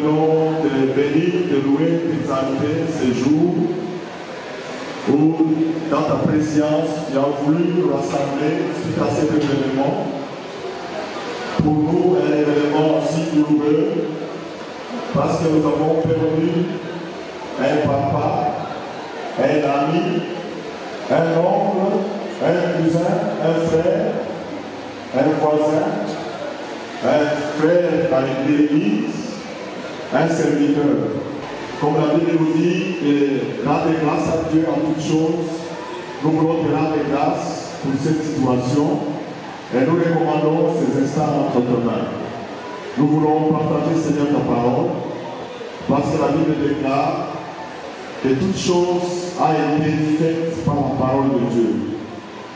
voulons te bénir, te louer, t'exalter ce jour où, dans ta présence, tu as voulu nous rassembler suite à cet événement. Pour nous, un événement aussi douloureux, parce que nous avons perdu un papa, un ami, un oncle, un cousin, un frère, un voisin, un frère dans l'église, un serviteur. Comme la Bible nous dit, rendre grâce à Dieu en toutes choses, nous voulons te rendre grâce pour cette situation et nous recommandons ces instants entre tes mains. Nous voulons partager, Seigneur, ta parole, parce que la Bible déclare que toute chose a été faite par la parole de Dieu.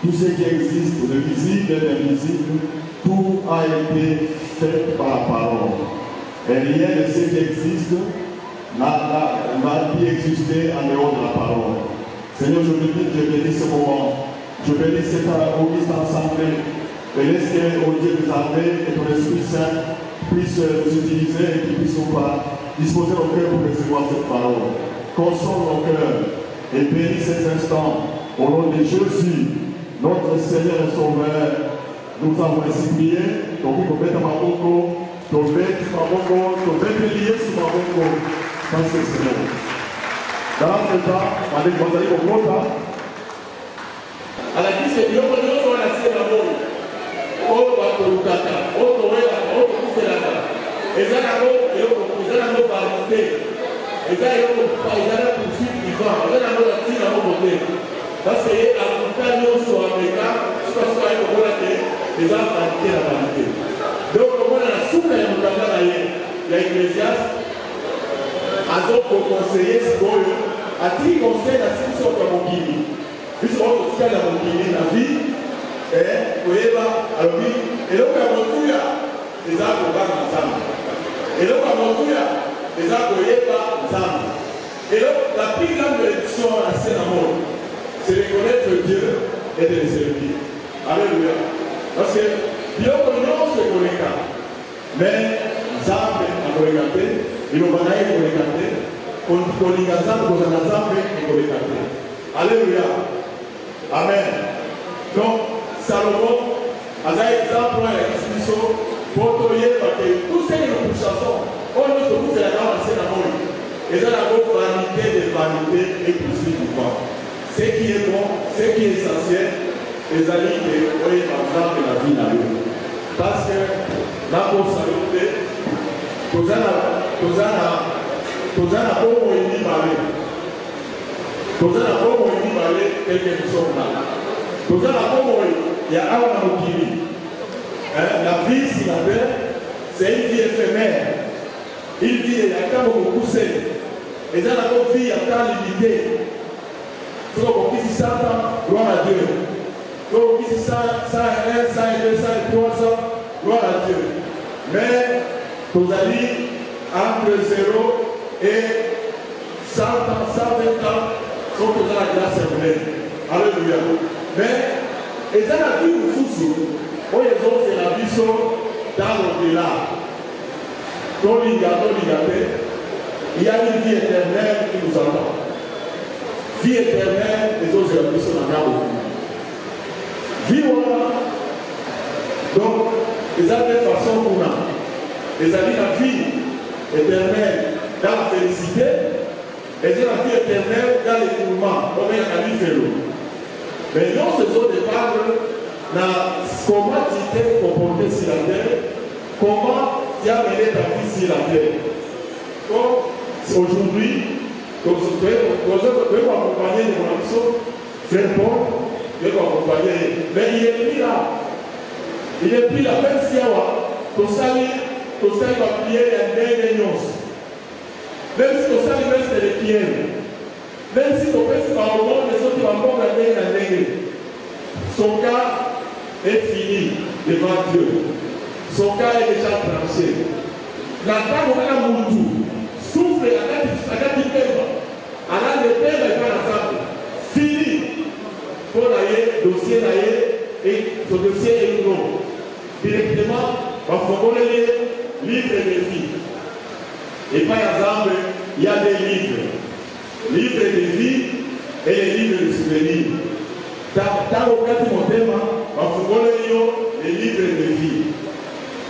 Tout ce qui existe, le visible et l'invisible, tout a été fait par la parole. Et rien de ce qui existe n'a pu exister en dehors de la parole. Seigneur, je bénis ce moment. Je bénis cette auguste assemblée. Et laisse que, au Dieu des armées et ton Esprit Saint puisse nous utiliser et qu'ils puissent disposer nos cœurs pour recevoir cette parole. Console nos cœurs et bénis ces instants. Au nom de Jésus, notre Seigneur et Sauveur, nous avons ainsi prié. Donc, il faut mettre ma boko, ton bête lié sur ma boko. Parce que c'est bon. Dans ce temps, avec vous allez au monde, à la vie, c'est bien que nous sommes assis dans le monde. Oh, Bakolukata, oh, Toréa, oh, Kuselaka. Et ça, là, et oh, vous allez nous parler. Et ça, et oh, vous allez poursuivre vivant. Vous allez nous dire dans vos côtés. Parce que, à l'Ontario, sur l'Amérique, ce qu'on soit avec le Bolate, les gens vont quitter la vanité. Donc, on a la soupe et nous l'avons d'ailleurs. L'Ecclésiaste, à d'autres conseillers, c'est bon, à qui conseille la situation de mon guide. Puisque on a la mobilité de la vie, et vous voyez, alors oui, et là, on a montré les arbres ensemble. Et là, on a montré les arbres ensemble. Et là, la plus grande élection à Sénamon, c'est de connaître Dieu et de le servir. Alléluia. Parce que Dieu connaît ce qu'on est. Mais, Zambe a regardé, il va regardé, on connaît Zambe, on a Zambe et on regardé. Alléluia. Amen. Donc, Salomon a un exemple à l'explication pour trouver parce que tous ces chansons, on ne se trouve la grande scène à moi. Et ça, la vanité de vanité et poursuite du vent. Ce qui est bon, ce qui est essentiel, les amis qui ont exemple de la vie à eux. Parce que la pour saluer, tout ça n'a pas moyen de parler. Tout ça n'a pas moyen de parler quelques personnes là. Tout ça n'a pas moyen. Il y a un Mokili. La vie, si la terre, c'est une vie éphémère. Une vie, il y a quand même beaucoup de et dans la vie, il y a tant limité. Il faut qu'on puisse ça, gloire à Dieu. Il faut qu'on puisse ça, 101, 102, 103, gloire à Dieu. Mais, vous allez entre 0 et 100 ans, 120 ans, sont dans la grâce pleine. Alléluia. Mais, et dans la vie où vous où les autres, c'est la vie dans l'au-delà. Dans l'igate, il y a une vie éternelle qui nous attend. Vie éternelle, les autres, c'est la vie sur la garde. Vie voilà. Donc, les autres de façon qu'on a. Les amis, la vie éternelle dans la félicité, et la vie éternelle dans l'écoulement. On est à la vie félo. Mais non, ce sont des paroles. Comment tu t'es comporté sur la terre, comment tu as mené ta vie sur la terre. Aujourd'hui, comme vous pouvez m'accompagner de mon ami, frère Paul, je vais m'accompagner. Mais il est pris là. Il est pris là, même si tu va prier les nuances. Même si tu reste les pieds. Même si tu fais par le monde, les autres vont regarder la nègre. Son cas est fini devant Dieu. Son cas est déjà tranché. La femme a un moutou. Souffle à la pèvre. À la pèvre et pas la femme. Fini. Pour l'aller, dossier l'aller, et son dossier est non. Directement, on va faire livre et défi. Et par exemple, il y a des livres. Livres de vie et les livres de souvenirs. Dans le cas de mon thème, les livres de vie.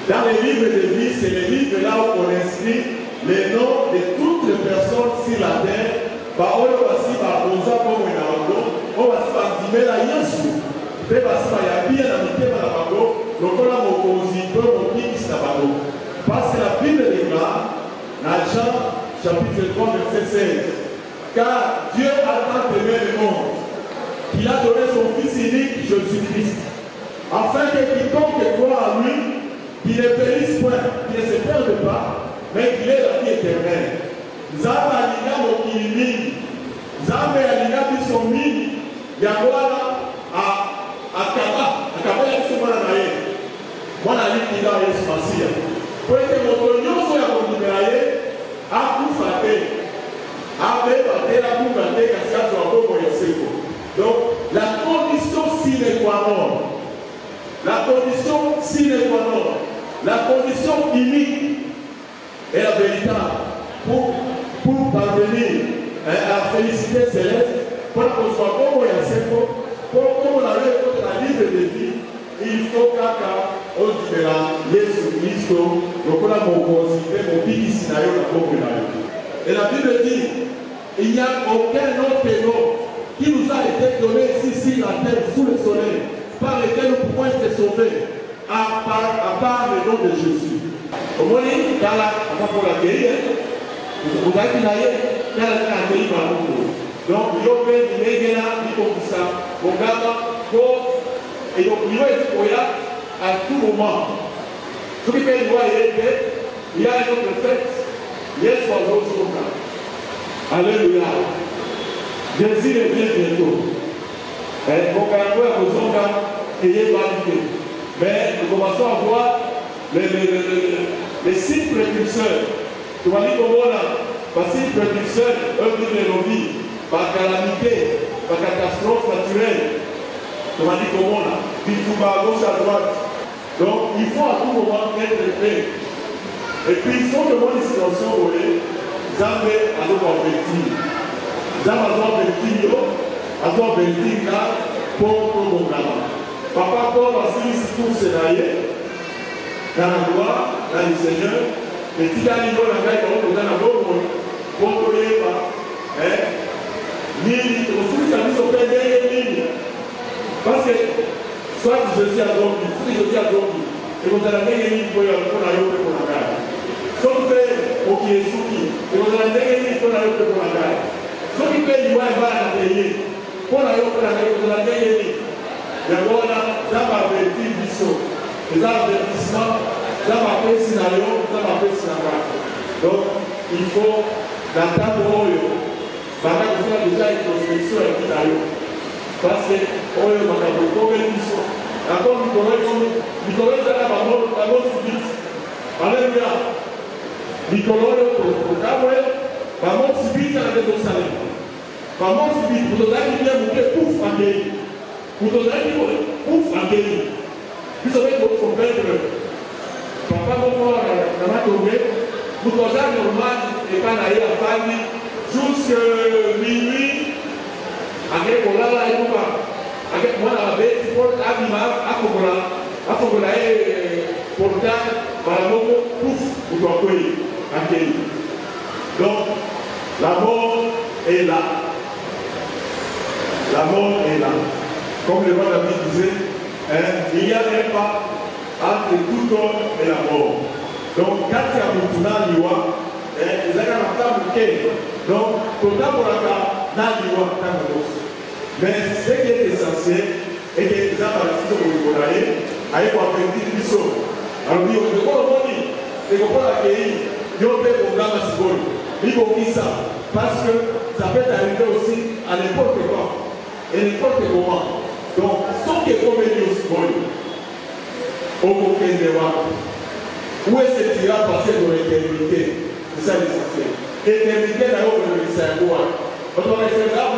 Dans les livres de vie, c'est les livres là où on inscrit les noms de toutes les personnes sur la terre. On va se faire comme un avocat, on va se faire dire la Yesu. On va se faire bien la mitée de la bago, donc on a mon compositeur, mon qui la bago. Parce que la Bible déclare, dans Jean chapitre 3, verset 16, car Dieu a tant aimé le monde, qu'il a donné son Fils unique, Jésus-Christ, afin que quiconque croit en lui, qu'il ne périsse point, qu'il ne se perde pas, mais qu'il ait la vie éternelle. Zamba alinga mokili mingi, Zamba alinga biso mingi, yangoana akaba yesu mwana na ye, mwana alikila Yesu Masia. Pour que moto nyonso ya kondimela ye, akufa te, abeba te, akufa te, kasi azwa bongo ya seko. Donc, la condition sine qua non, la condition sine qua non, la condition unique est la véritable pour parvenir à la félicité céleste, pour qu'on soit comme il y a 5 ans, pour qu'on a la livre de vie, il faut qu'on dise Jésus Christ, donc on a mon considéré, mon pays scénario, et la Bible dit, il n'y a aucun autre nom qui nous a été donné ici sur la terre, sous le soleil, par lequel nous pouvons être sauvés, à part le nom de Jésus. Au moins, dans la pour la guérir, vous avez dit, donc, il y a un peu de ça, on garde, et donc, il y a à tout moment. Ce qui fait il y a une autre fête, il y a un autre jour. Alléluia. Jésus revient bientôt. Mon caractère à vos ayez validé. Mais nous commençons à voir les signes précurseurs. Tu vas dire comment là, les signes précurseurs, eux, de nos vies, par calamité, par catastrophe naturelle. Tu vas dire comment là, puis tout va à gauche, à droite. Donc, il faut à tout moment être prêt. Et puis, il faut que moi, une situation où les gens à nous convertir. Les gens à nous convertir là pour mon gamin. Papa Paul a signé tout ce naïe dans la gloire, dans le Seigneur. Et si tu as dit que tu as dit que tu as dit parce que soit je suis à Zombi, si je suis à Zombi, et vous allez gagner pour la gare. Soit vous faites au qui est souki, et vous allez gagner pour la gare. Soit vous faites du moins à payer, pour la gare, vous allez gagner. D'abord, ça va faire des bisous, des avertissements, ça va faire scénario, ça va faire scénario. Donc, il faut, dans ta rôle, pendant que vous avez déjà une prospection avec l'Italie, parce que, on est dans la compétition. Encore, nous connaissons la mort subite. Alléluia. Nous connaissons la mort subite à la Jérusalem. La mort subite, vous avez dit bien, vous êtes pouf en guéri. Vous avez dit pouf en guéri. Vous savez que votre père, papa, mon père, n'a pas tombé. Vous avez normal et pas d'aller à Fanny jusqu'à minuit. Avec Olala et Touba, avec moi la bête, pour Abima, Akobola et Portal, Balamoko, pouf, vous doyez accueillir. Donc, la mort est là. La mort est là. Comme le roi David disait, il y a un pas entre tout homme et la mort. Donc, quand il y a un peu de loi, ils ont un temps de donc, pour mais ce qui est essentiel est que les gens qui sont avec un petit bisou. Alors, il faut accueillir, il faut programme à Sibol. Il faut dire ça. Parce que ça peut arriver aussi à n'importe quoi et n'importe comment. Donc, ce qui est convenu au Sibol, au côté de moi, où est-ce que tu vas passer dans l'éternité? C'est ça l'essentiel. L'éternité, d'ailleurs, on le sait à quoi. On doit rester là,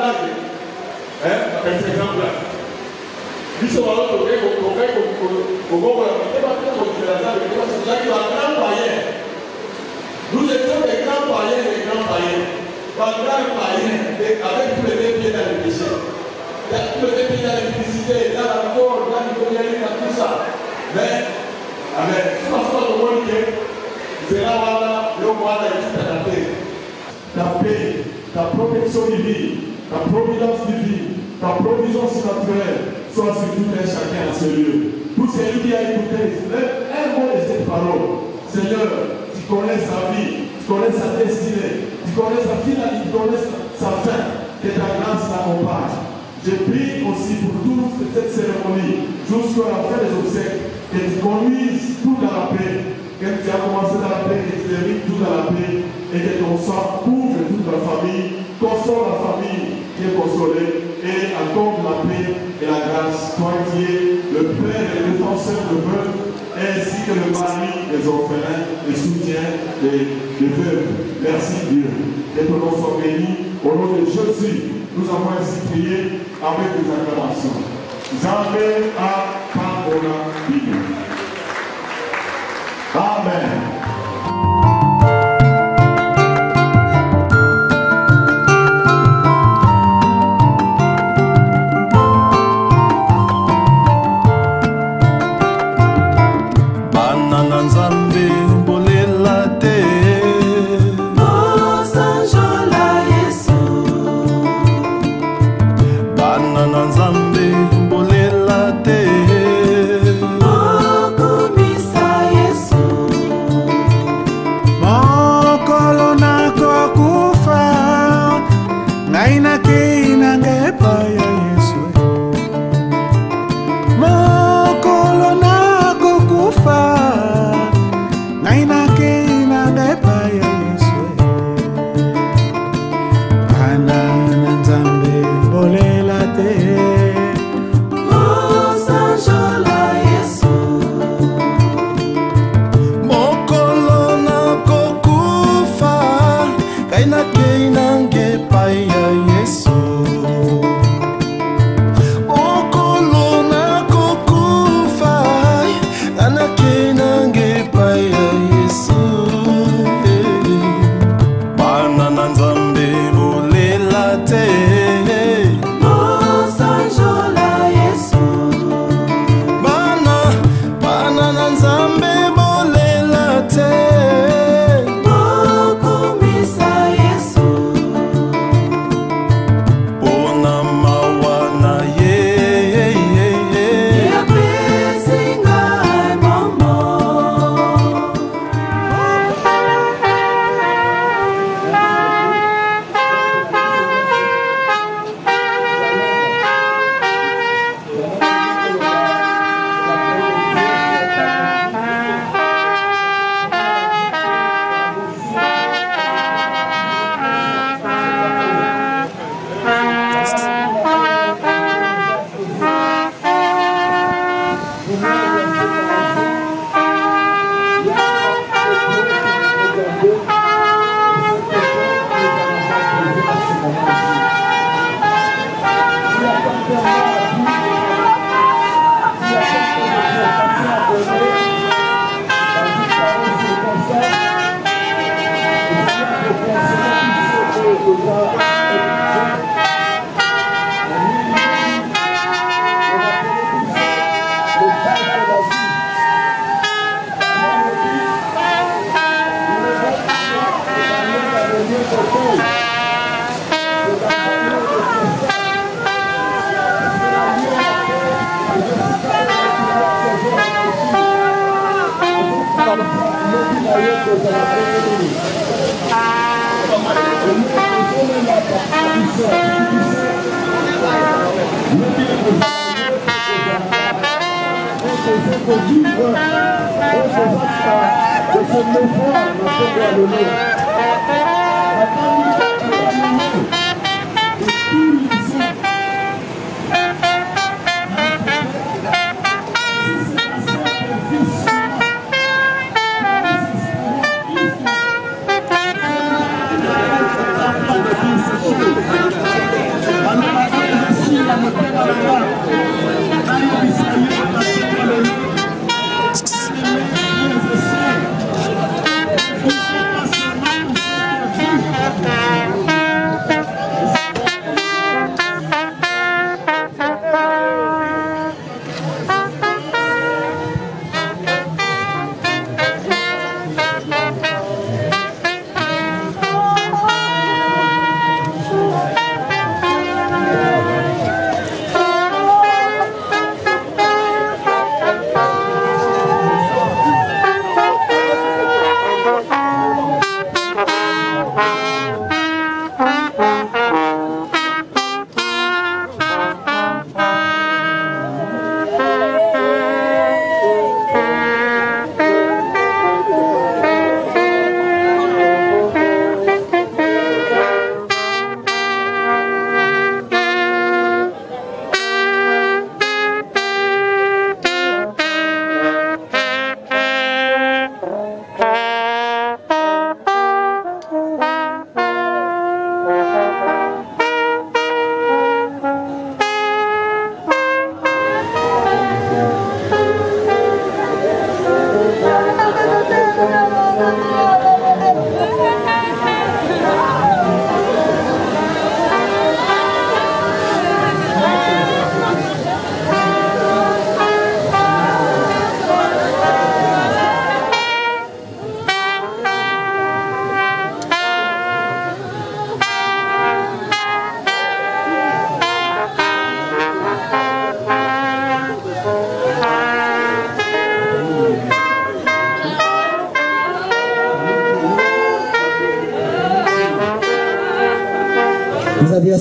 c'est exemple là. Nous sommes à l'autre côté, on fait qu'on va faire des grands païens. Nous étions des grands païens. Pendant païen, avec tous les deux pieds dans le péché. Tous les deux pieds dans l'électricité, dans la mort, dans l'économie, dans tout ça. Mais, avec ce que vous voyez, c'est là où le monde est tout adapté. Ta paix, ta protection divine, ta providence divine, ta provision surnaturelle soit sur tout un chacun en ce lieu. Pour celui qui a écouté, un mot de cette parole. Seigneur, tu connais sa vie, tu connais sa destinée, tu connais sa finalité, tu connais sa fin. Que ta grâce l'accompagne. Je prie aussi pour toute cette cérémonie, jusqu'à la fin des obsèques, que tu conduises tout dans la paix. Que tu as commencé dans la paix, que tu termines tout dans la paix, et que ton sang couvre toute la famille, console la famille qui est consolée, et accorde la paix et la grâce. Toi qui es le Père et le défenseur de veuves, ainsi que le mari des orphelins, le soutien des veuves. Merci Dieu. Que ton nom soit béni. Au nom de Jésus, nous avons ainsi prié avec des acclamations. Jamais à Pamona Bible. Amen.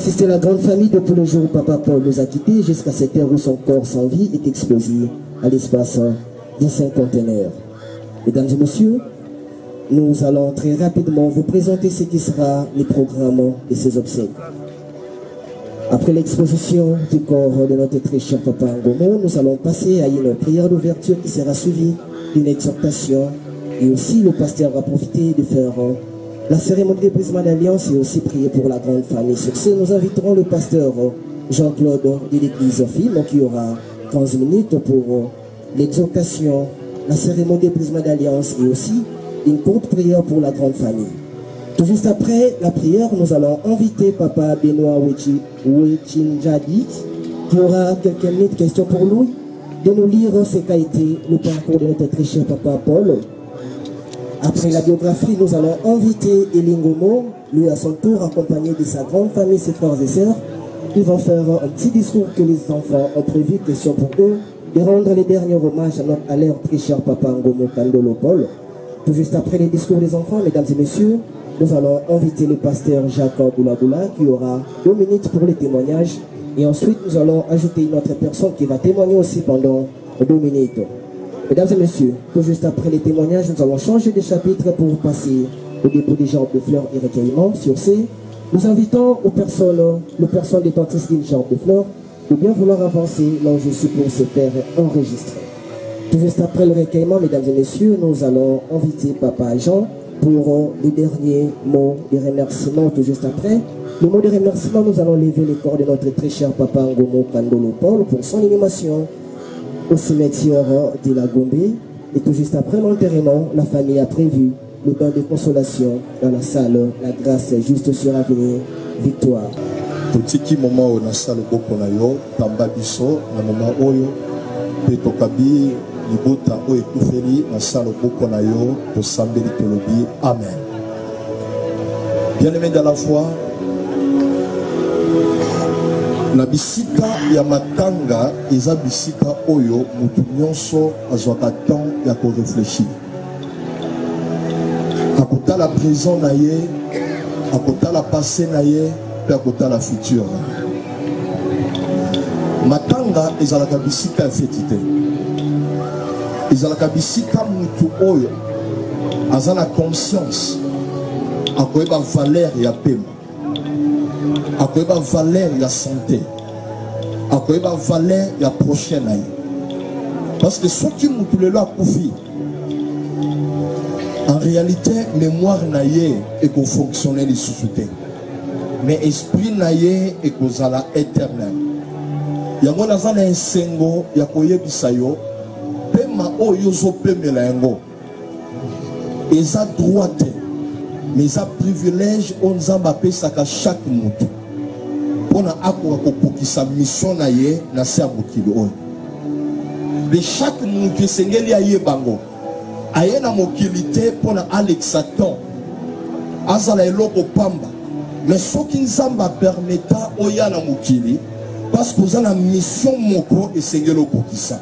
assister la grande famille depuis le jour où Papa Paul nous a quittés jusqu'à cette heure où son corps sans vie est explosé à l'espace des 5 conteneurs. Mesdames et messieurs, nous allons très rapidement vous présenter ce qui sera le programme de ces obsèques. Après l'exposition du corps de notre très cher Papa Ngomo, nous allons passer à une prière d'ouverture qui sera suivie d'une exhortation, et aussi le pasteur va profiter de faire la cérémonie de brisement d'alliance et aussi prier pour la grande famille. Sur ce, nous inviterons le pasteur Jean-Claude de l'église Film qui aura 15 minutes pour l'exhortation, la cérémonie de brisement d'alliance et aussi une courte prière pour la grande famille. Tout juste après la prière, nous allons inviter Papa Benoît Wechinjadi qui aura quelques minutes de questions pour lui, de nous lire ce qu'a été le parcours de notre très cher Papa Paul. Après la biographie, nous allons inviter Elingomo, lui à son tour accompagné de sa grande famille, ses frères et sœurs. Ils vont faire un petit discours que les enfants ont prévu, question pour eux, de rendre les derniers hommages à leur très cher Papa Ngomo Kandolo Paul. Tout juste après les discours des enfants, mesdames et messieurs, nous allons inviter le pasteur Jacob Boulaboula qui aura 2 minutes pour les témoignages. Et ensuite, nous allons ajouter une autre personne qui va témoigner aussi pendant 2 minutes. Mesdames et messieurs, tout juste après les témoignages, nous allons changer de chapitre pour passer au dépôt des gerbes de fleurs et recueillement. Sur ce, nous invitons les personnes détentrices d'une gerbe de fleurs de bien vouloir avancer là où je suis pour se faire enregistrer. Tout juste après le recueillement, mesdames et messieurs, nous allons inviter Papa Jean pour les derniers mots de remerciement. Tout juste après le mot de remerciement, nous allons lever le corps de notre très cher Papa Ngomo Kandolo Paul pour son inhumation au cimetière de la Gombe. Et tout juste après l'enterrement, la famille a prévu le bain de consolation dans la salle La Grâce juste sur l'avenir Victoire. Totiki moment où na salle boko na yo tamba biso na moment oyo pe tokabi libota o ekufeli na salle boko na yo to sambeli tolobi amen. Bien-aimés dans la foi, na bisika ya matanga eza bisika oyo mutu nyonso azwaka temps ya ko réfléchir. Akota la présent na ye, akota la passé na ye, pe akota la futur. Matanga ezalaka bisika ya fetite. Ezalaka bisika mutu oyo aza na conscience akoyeba valeur ya pema, akoyeba valeur ya santé, akoyeba valeur ya prochain na ye. Parce que soki mutu lelo akufi, en réalité mémoire na ye eko fonctionner lisusu te, mais esprit na ye ekozala éternel. Yango naza na esengo ya koyebisa yo pema oyo ozopemela yango eza droit te, mais eza privilège oyo Nzambe apesaka chaque mutu mpona akoka kokokisa mission na ye na se ya mokili oyo. De chaque mutu esengeli ayebango aye na mokili te mpona alekisa temps azala eloko pamba, mais soki Nzambe apermeta oya na mokili parce que oza na mission moko esengeli okokisa.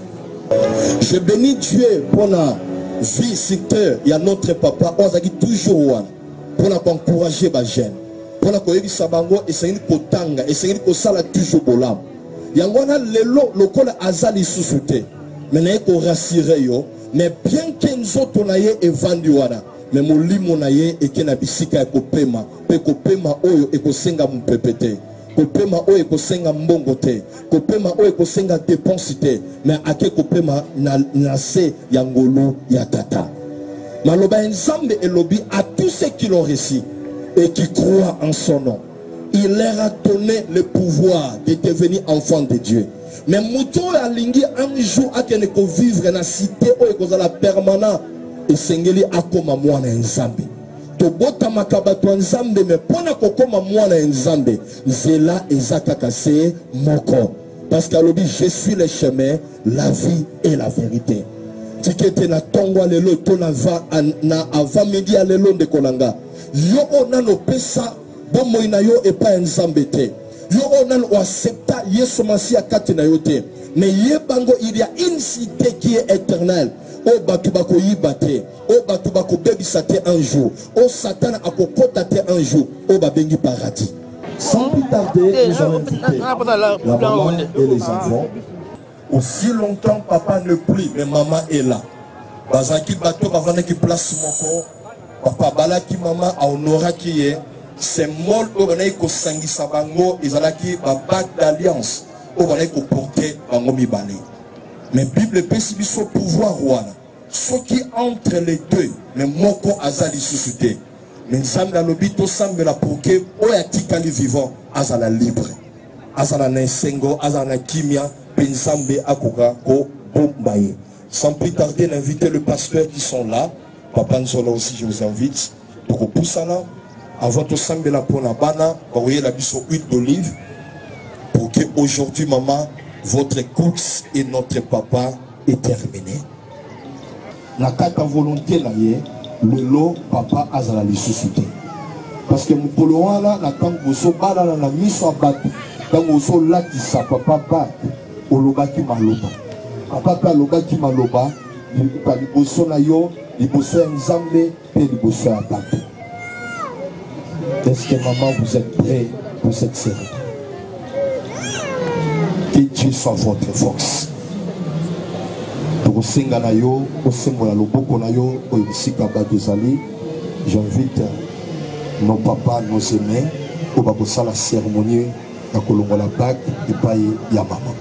Je bénis Dieu pour la vie secteur. Il y a notre papa ozaki toujours wana pour encourager ba jeune, pour la koyebisa bango esengeli kotanga, esengeli kosala toujours bolam. Yango na lelo lokola azali susute, mais na ko rassurer yo, mais bien que nzoto na ye evandi wana, mais molimo na ye ekena bisika ekopema, pe kopema oyo ekosenga mpepete. Kopema oyo ekosenga mbongo te, kopema oyo ekosenga dépense te, mais ake kopema na se ya ngolo ya tata. Maloba Nzambe elobi à tous ceux qui l'ont reçu et qui croient en son nom, il leur a donné le pouvoir de devenir enfants de Dieu. Mais muto alingi un jour akene ko vivre na cité oyo kozala permanent esengeli akoma mwana Nzambe. Tobota makabato Nzambe me pona kokoma mwana Nzambe nzela ezaka kase moko, parce qu'alobi je suis le chemin, la vie et la vérité. Tikete na tongwa lelo to na ava midi ya lelo ndekolanga yo onano pesa bomo ina yo epa Nzambe te, yo onano accepta Yesu Masia kati na yo te, mais yebango il y a une cité qui est éternelle. O batu bako yibate, o batu bako bebisate un jour, o Satan akokota te un jour, o babengi paradis. Sans plus tarder, nous allons inviter la maman et les enfants. Aussi longtemps, papa ne plie, mais maman est là. Bazaki bateau, bavana qui place mon corps. Papa balaki maman a honora qui est. C'est mol au banaï ko sangi sabango, ils allaient qui babat d'alliance au banaï ko porter bango mi bale. Mais Bible peut son pouvoir roi. Ce qui entre les deux, mais moko azali suscité. Mais Nzambe na lobito sambe la poke oyatikali vivant azala libre. Azala na sengo, azala na kimia, Nzambe akoka ko bombaye. Sans plus tarder, d'inviter le pasteur qui sont là. Papa Nzola aussi, je vous invite. Pour pousser là, avant tout sambe la pona bana, vous voyez la biso huile d'olive. Pour que aujourd'hui, maman, votre course et notre papa est terminée. La carte volonté là, le lot, papa azala li suscité. Parce que mon poloan là, la tango boso bala la mise à battre. Quand boso là qui sa papa bat, oloba ki maloba. Papa aloba ki maloba, li boso na yo, li boso Nzambe, et li boso à battre. Est-ce que maman vous êtes prêts pour cette série? Que Dieu soit votre force. J'invite nos papas, nos aînés, au babosa la cérémonie à Kolongola Bac et Paye Yamama.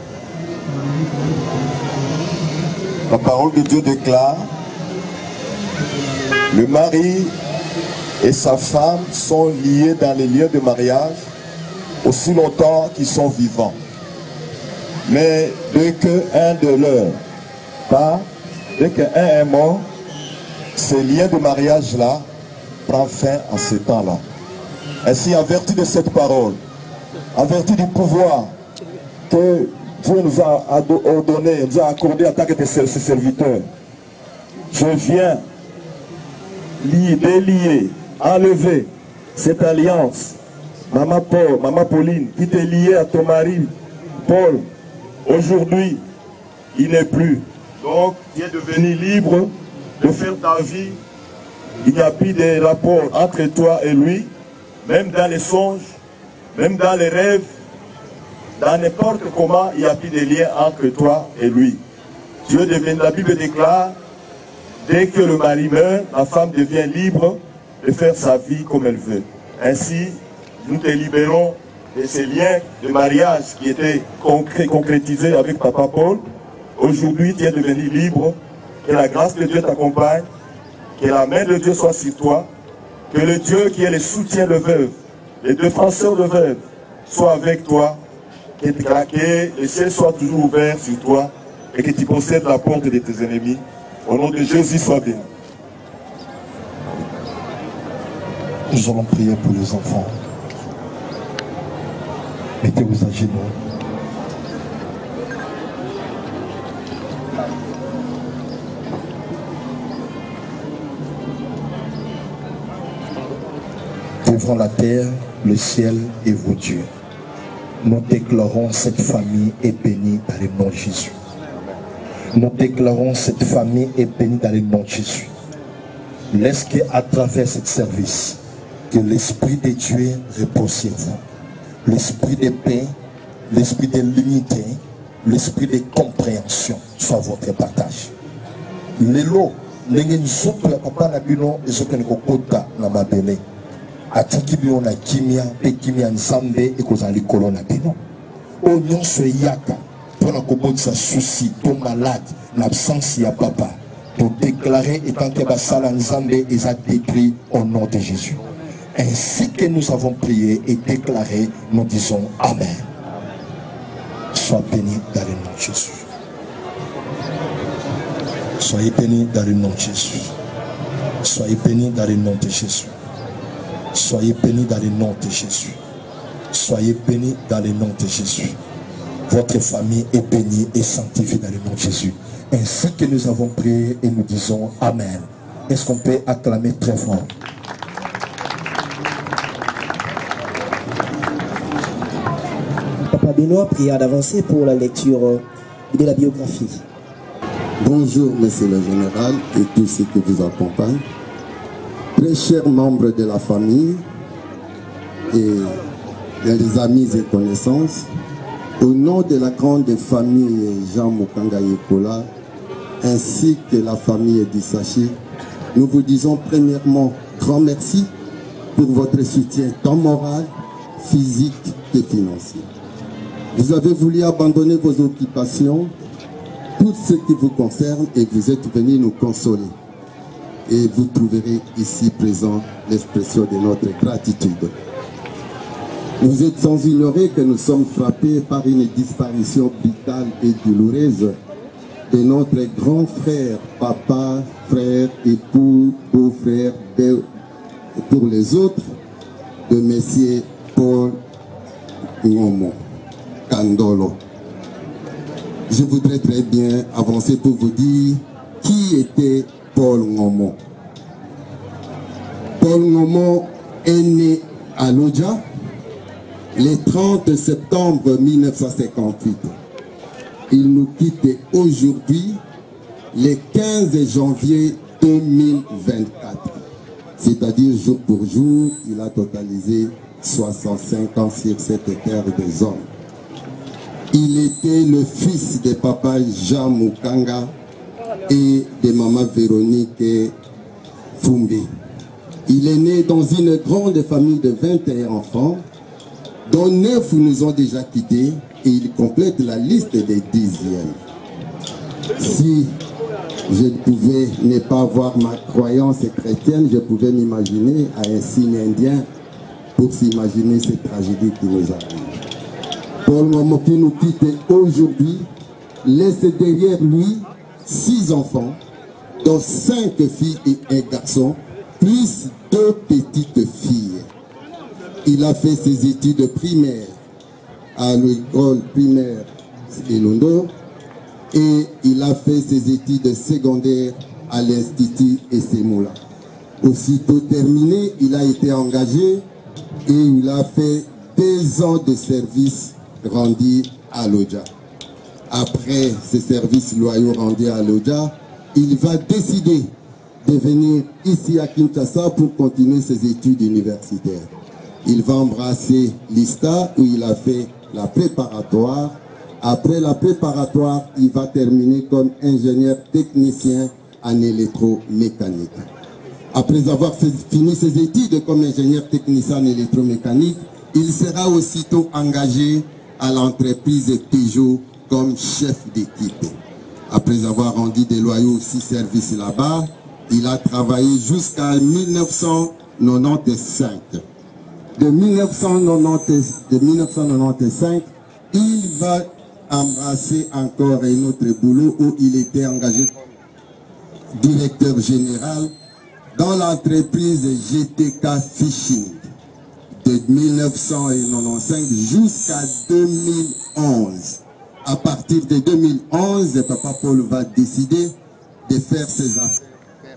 La parole de Dieu déclare: le mari et sa femme sont liés dans les liens de mariage aussi longtemps qu'ils sont vivants. Mais dès qu'un de leurs part, dès qu'un est mort, ces liens de mariage-là prend fin en ce temps-là. Ainsi, en vertu de cette parole, en vertu du pouvoir que Dieu nous a ordonné, nous a accordé en tant que ses serviteurs, je viens délier, enlever cette alliance, Maman Paul, Maman Pauline, qui t'est liée à ton mari, Paul. Aujourd'hui, il n'est plus. Donc, tu es devenu libre de faire ta vie. Il n'y a plus de rapport entre toi et lui, même dans les songes, même dans les rêves, dans n'importe comment, il n'y a plus de lien entre toi et lui. Dieu devient, la Bible déclare, dès que le mari meurt, la femme devient libre de faire sa vie comme elle veut. Ainsi, nous te libérons de ces liens de mariage qui étaient concrétisés avec Papa Paul. Aujourd'hui, tu es devenu libre. Que la grâce de Dieu t'accompagne. Que la main de Dieu soit sur toi. Que le Dieu qui est le soutien de veuve, les défenseurs de veuve, soit avec toi. Que le ciel soit toujours ouvert sur toi. Et que tu possèdes la porte de tes ennemis. Au nom de Jésus, sois béni. Nous allons prier pour les enfants. Mettez-vous à genoux. Devant la terre, le ciel et vos dieux, nous déclarons cette famille est bénie dans le nom de Jésus. Nous déclarons cette famille est bénie dans le nom de Jésus. Laisse qu'à travers ce service, que l'Esprit de Dieu repose sur vous. L'esprit de paix, l'esprit de l'unité, l'esprit de compréhension soit votre partage. Lelo, n'engeni soto ya papa na bino ezokene kokota na mabele. Atiki bino na kimia, pe kimia Nzambe ekozali likolo na bino. O nyonso yaka, pona kobotisa souci, to malade, l'absence ya papa, pour déclarer étant que basala Nzambe eza détruit au nom de Jésus. Ainsi que nous avons prié et déclaré, nous disons Amen. Sois béni dans le nom de Jésus. Soyez bénis dans le nom de Jésus. Soyez bénis dans le nom de Jésus. Soyez bénis dans le nom de Jésus. Soyez bénis dans le nom de Jésus. Votre famille est bénie et sanctifiée dans le nom de Jésus. Ainsi que nous avons prié et nous disons Amen. Est-ce qu'on peut acclamer très fort? Papa Benoît, prière d'avancer pour la lecture de la biographie. Bonjour, monsieur le général et tous ceux qui vous accompagnent. Très chers membres de la famille et les amis et connaissances, au nom de la grande famille Jean Mukanga Yekola, ainsi que la famille Edisachi, nous vous disons premièrement grand merci pour votre soutien tant moral, physique que financier. Vous avez voulu abandonner vos occupations, tout ce qui vous concerne, et vous êtes venus nous consoler. Et vous trouverez ici présent l'expression de notre gratitude. Vous êtes sans ignorer que nous sommes frappés par une disparition brutale et douloureuse de notre grand frère, papa, frère, époux, beau-frère, pour les autres, de Monsieur Paul Ngomo Kandolo. Je voudrais très bien avancer pour vous dire qui était Paul Ngomo. Paul Ngomo est né à Lodja le 30 septembre 1958. Il nous quitte aujourd'hui le 15 janvier 2024. C'est-à-dire jour pour jour, il a totalisé 65 ans sur cette terre des hommes. Il était le fils de papa Jean Mukanga et de maman Véronique Fumbi. Il est né dans une grande famille de 21 enfants, dont 9 nous ont déjà quittés, et il complète la liste des 10e. Si je pouvais ne pas avoir ma croyance chrétienne, je pouvais m'imaginer à un signe indien pour s'imaginer cette tragédie qui nous arrive. Paul Ngomo qui nous quitte aujourd'hui laisse derrière lui 6 enfants, dont 5 filles et un garçon, plus 2 petites filles. Il a fait ses études primaires à l'école primaire Elondo et il a fait ses études secondaires à l'Institut Essemoula. Aussitôt terminé, il a été engagé et il a fait 2 ans de service rendu à Lodja. Après ces services loyaux rendus à Lodja, il va décider de venir ici à Kinshasa pour continuer ses études universitaires. Il va embrasser l'ISTA où il a fait la préparatoire. Après la préparatoire, il va terminer comme ingénieur technicien en électromécanique. Après avoir fini ses études comme ingénieur technicien en électromécanique, il sera aussitôt engagé à l'entreprise Peugeot comme chef d'équipe. Après avoir rendu des loyaux aussi services là-bas, il a travaillé jusqu'à 1995. De 1995, il va embrasser encore un autre boulot où il était engagé comme directeur général dans l'entreprise GTK Fishing de 1995 jusqu'à 2011. À partir de 2011, Papa Paul va décider de faire ses affaires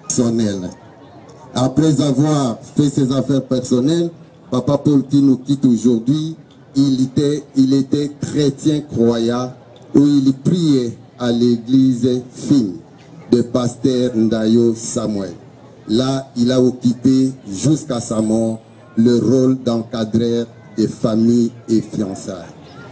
personnelles. Après avoir fait ses affaires personnelles, Papa Paul qui nous quitte aujourd'hui, il était chrétien croyant où il priait à l'église fine de pasteur Ndayo Samuel. Là, il a occupé jusqu'à sa mort le rôle d'encadreur des familles et fiançailles.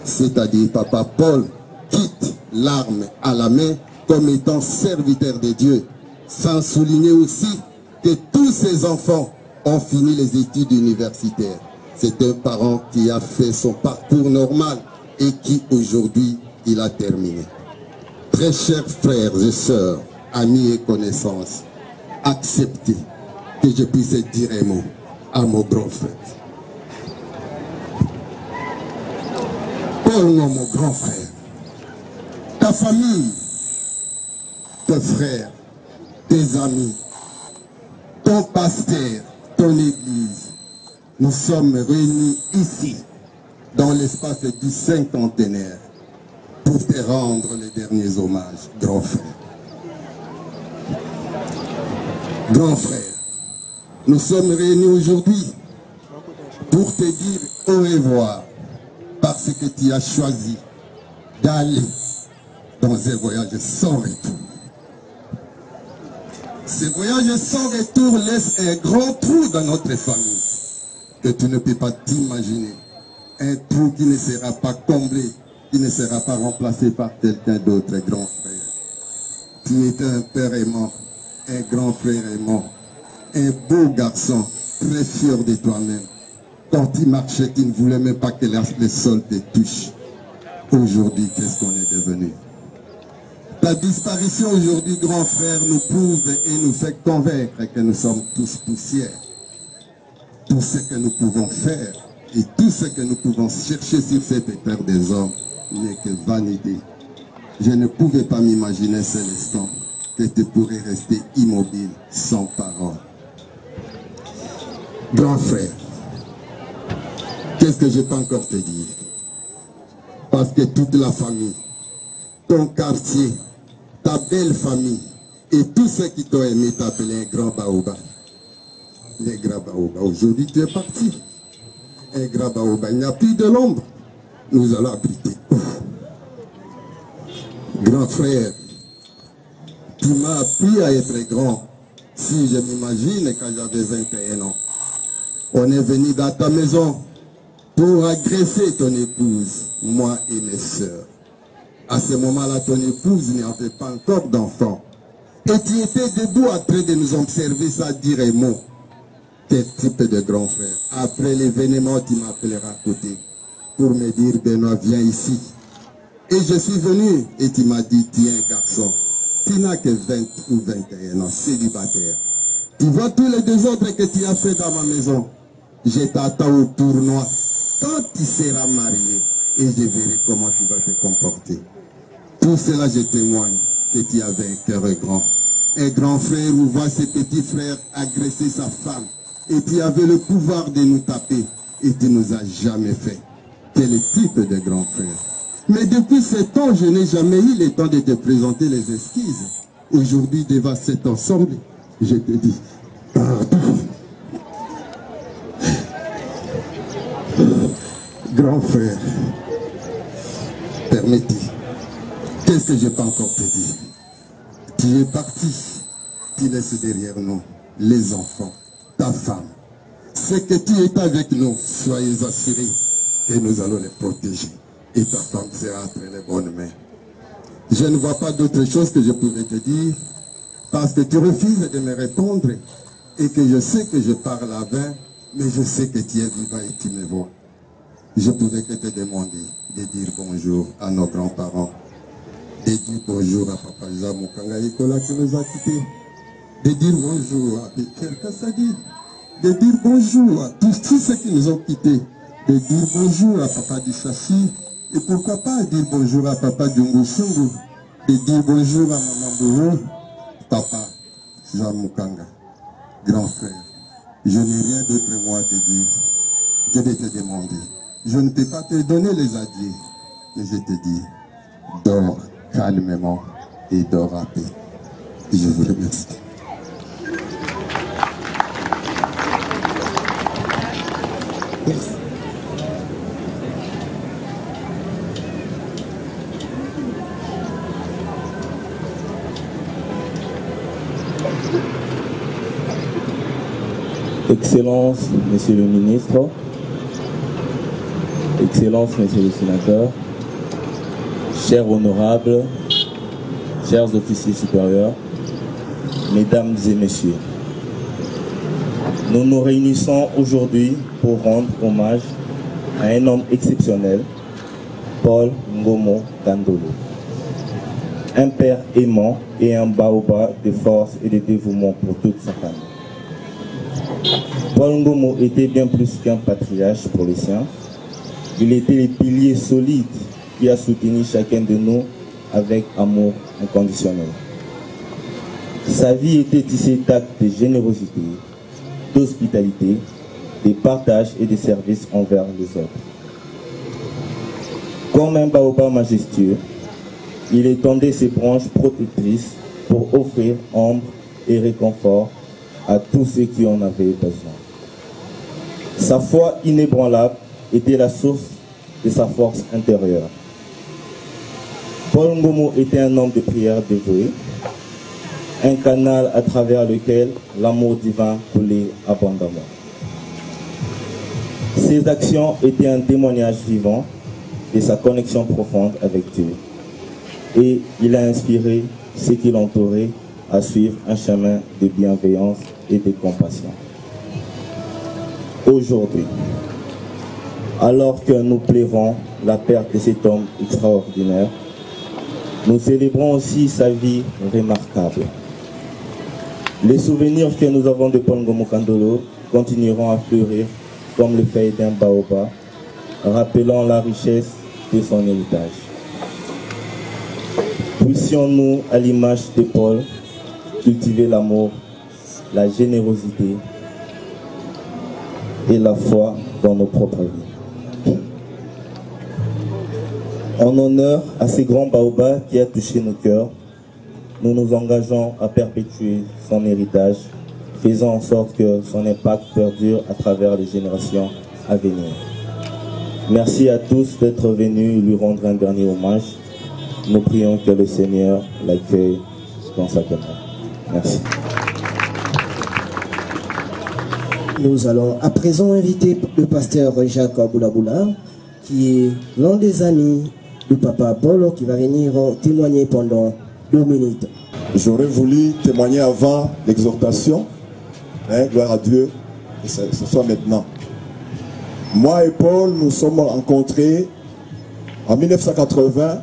C'est-à-dire Papa Paul quitte l'arme à la main comme étant serviteur de Dieu, sans souligner aussi que tous ses enfants ont fini les études universitaires. C'est un parent qui a fait son parcours normal et qui aujourd'hui il a terminé. Très chers frères et sœurs, amis et connaissances, acceptez que je puisse dire un mot à mon grand frère. Paul, mon grand frère, ta famille, tes frères, tes amis, ton pasteur, ton église, nous sommes réunis ici, dans l'espace du cinquantenaire, pour te rendre les derniers hommages, grand frère. Grand frère, nous sommes réunis aujourd'hui pour te dire au revoir, parce que tu as choisi d'aller dans un voyage sans retour. Ce voyage sans retour laisse un grand trou dans notre famille que tu ne peux pas t'imaginer. un trou qui ne sera pas comblé, qui ne sera pas remplacé par quelqu'un d'autre, grand frère. Tu étais un père aimant, un grand frère aimant, un beau garçon, très fier de toi-même. Quand tu marchais, tu ne voulais même pas que les sols te touchent. Aujourd'hui, qu'est-ce qu'on est devenu? Ta disparition aujourd'hui, grand frère, nous prouve et nous fait convaincre que nous sommes tous poussières. Tout ce que nous pouvons faire et tout ce que nous pouvons chercher sur cette terre des hommes n'est que vanité. Je ne pouvais pas m'imaginer cet instant que tu pourrais rester immobile, sans parole. Grand frère, qu'est-ce que je peux encore te dire? Parce que toute la famille, ton quartier, ta belle famille et tous ceux qui t'ont aimé t'appeler un grand baoba. Les grands baoba, aujourd'hui tu es parti. Un grand baoba, il n'y a plus de l'ombre. Nous allons abriter. Grand frère, tu m'as appris à être grand. Si je m'imagine quand j'avais 21 ans, on est venu dans ta maison pour agresser ton épouse, moi et mes soeurs. À ce moment-là, ton épouse n'avait pas encore d'enfant. Et tu étais debout en train de nous observer sans dire un mot. Quel type de grand frère. Après l'événement, tu m'appelleras à côté pour me dire, Benoît, viens ici. Et je suis venu et tu m'as dit, tiens garçon, tu n'as que 20 ou 21 ans, célibataire. Tu vois tous les désordres que tu as fait dans ma maison. Je t'attends au tournoi. Quand tu seras marié, et je verrai comment tu vas te comporter. Tout cela, je témoigne que tu avais un cœur grand. Un grand frère où voit ses petits frères agresser sa femme. Et tu avais le pouvoir de nous taper. Et tu nous as jamais fait. Quel type de grand frère. Mais depuis ce temps, je n'ai jamais eu le temps de te présenter les excuses. Aujourd'hui, devant cet ensemble, je te dis, pardon. Grand frère, permettez, qu'est-ce que je peux encore te dire? Tu es parti, tu laisses derrière nous les enfants, ta femme. Ce que tu es avec nous, soyez assurés que nous allons les protéger. Et ta femme sera entre les bonnes mains. Je ne vois pas d'autre chose que je pouvais te dire, parce que tu refuses de me répondre, et que je sais que je parle à vain, mais je sais que tu es vivant et tu me vois. Je pouvais que te demander de dire bonjour à nos grands-parents, de dire bonjour à Papa Jean Mukanga Ikola qui nous a quittés, de dire bonjour à Pierre Kassadi, de dire bonjour à tous ceux qui nous ont quittés, de dire bonjour à Papa Dissassi, et pourquoi pas dire bonjour à Papa Djungusungu, de dire bonjour à Maman Bouro, Papa Jean Mukanga, grand frère. Je n'ai rien d'autre moi à te dire que de te demander. Je ne peux pas te donner les adieux, mais je te dis, dors calmement et dors à paix. Et je vous remercie. Merci. Excellence, Monsieur le Ministre, Excellence, Monsieur le Sénateur, chers honorables, chers officiers supérieurs, Mesdames et Messieurs, nous nous réunissons aujourd'hui pour rendre hommage à un homme exceptionnel, Paul Ngomo Kandolo, un père aimant et un baobab de force et de dévouement pour toute sa famille. Paul Ngomo était bien plus qu'un patriarche pour les siens. Il était le pilier solide qui a soutenu chacun de nous avec amour inconditionnel. Sa vie était tissée d'actes de générosité, d'hospitalité, de partage et de service envers les autres. Comme un baobab majestueux, il étendait ses branches protectrices pour offrir ombre et réconfort à tous ceux qui en avaient besoin. Sa foi inébranlable était la source de sa force intérieure. Paul Ngomo était un homme de prière dévoué, un canal à travers lequel l'amour divin coulait abondamment. Ses actions étaient un témoignage vivant de sa connexion profonde avec Dieu. Et il a inspiré ceux qui l'entouraient à suivre un chemin de bienveillance et de compassion. Aujourd'hui, alors que nous pleurons la perte de cet homme extraordinaire, nous célébrons aussi sa vie remarquable. Les souvenirs que nous avons de Paul Ngom Okandolo continueront à fleurir comme les feuilles d'un baobab, rappelant la richesse de son héritage. Puissions-nous, à l'image de Paul, cultiver l'amour, la générosité et la foi dans nos propres vies. En honneur à ces grands baobabs qui a touché nos cœurs, nous nous engageons à perpétuer son héritage, faisant en sorte que son impact perdure à travers les générations à venir. Merci à tous d'être venus lui rendre un dernier hommage. Nous prions que le Seigneur l'accueille dans sa demeure. Merci. Nous allons à présent inviter le pasteur Jacques Boulaboula, qui est l'un des amis du papa Paul, qui va venir témoigner pendant 2 minutes. J'aurais voulu témoigner avant l'exhortation. Gloire à Dieu, que ce soit maintenant. Moi et Paul, nous sommes rencontrés en 1980.